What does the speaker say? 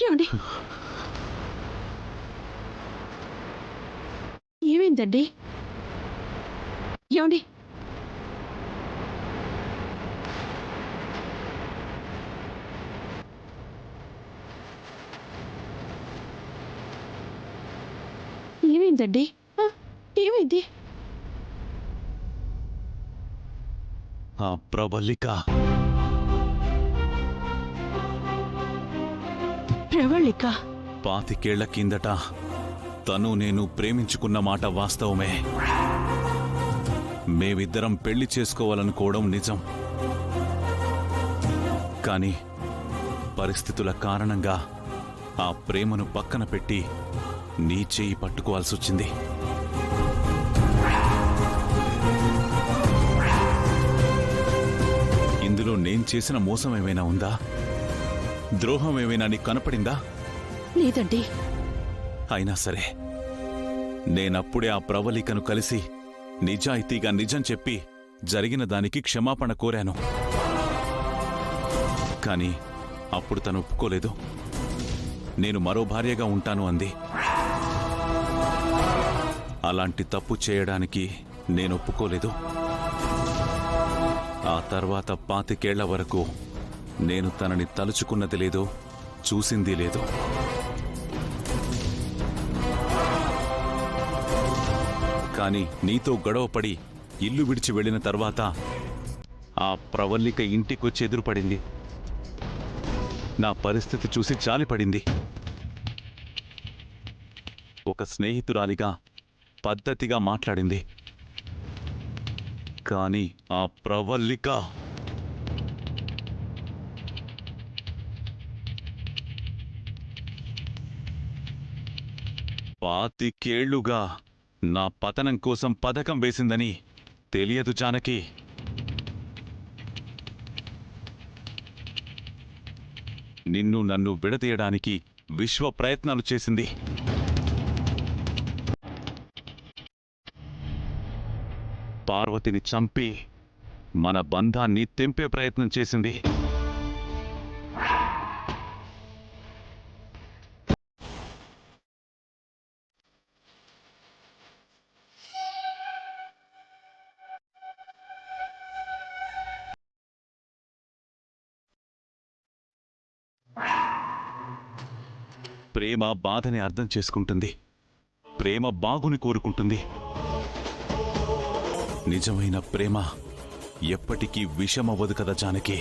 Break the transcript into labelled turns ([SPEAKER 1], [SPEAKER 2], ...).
[SPEAKER 1] ఏమండి? ఏమైందండి? ఏమండి? ఏమైందండి? ఆ! ఏమైంది?
[SPEAKER 2] ఆ ప్రబలిక
[SPEAKER 1] ప్రవళిక.
[SPEAKER 2] 25 కిందట తను నేను ప్రేమించుకున్న మాట వాస్తవమే. మేమిద్దరం పెళ్లి చేసుకోవాలనుకోవడం నిజం. కాని పరిస్థితుల కారణంగా ఆ ప్రేమను పక్కన పెట్టి నీ చేయి పట్టుకోవాల్సొచ్చింది. ఇందులో నేను చేసిన మోసం ఏమైనా ఉందా? ద్రోహం ఏమైనా నీకు కనపడిందా?
[SPEAKER 1] లేదండి.
[SPEAKER 2] అయినా సరే నేనప్పుడే ఆ ప్రవళికను కలిసి నిజాయితీగా నిజం చెప్పి జరిగిన దానికి క్షమాపణ కోరాను. కాని అప్పుడు తను ఒప్పుకోలేదు. నేను మరో భార్యగా ఉంటాను అంది. అలాంటి తప్పు చేయడానికి నేను ఒప్పుకోలేదు. ఆ తర్వాత 25 ఏళ్ల వరకు నేను తనని తలుచుకున్నది లేదు, చూసింది లేదు. కాని నీతో గొడవపడి ఇల్లు విడిచి వెళ్లిన తర్వాత ఆ ప్రవళిక ఇంటికొచ్చి ఎదురుపడింది. నా పరిస్థితి చూసి జాలిపడింది. ఒక స్నేహితురాలిగా పద్ధతిగా మాట్లాడింది. కాని ఆ ప్రవళిక పాతికేళ్లుగా నా పతనం కోసం పథకం వేసిందని తెలియదు జానకి. నిన్ను నన్ను విడదీయడానికి విశ్వ ప్రయత్నాలు చేసింది. పార్వతిని చంపి మన బంధాన్ని తెంపే ప్రయత్నం చేసింది. ప్రేమ బాధని అర్థం చేసుకుంటుంది. ప్రేమ బాగుని కోరుకుంటుంది. నిజమైన ప్రేమ ఎప్పటికీ విషమవ్వదు కదా జానకి.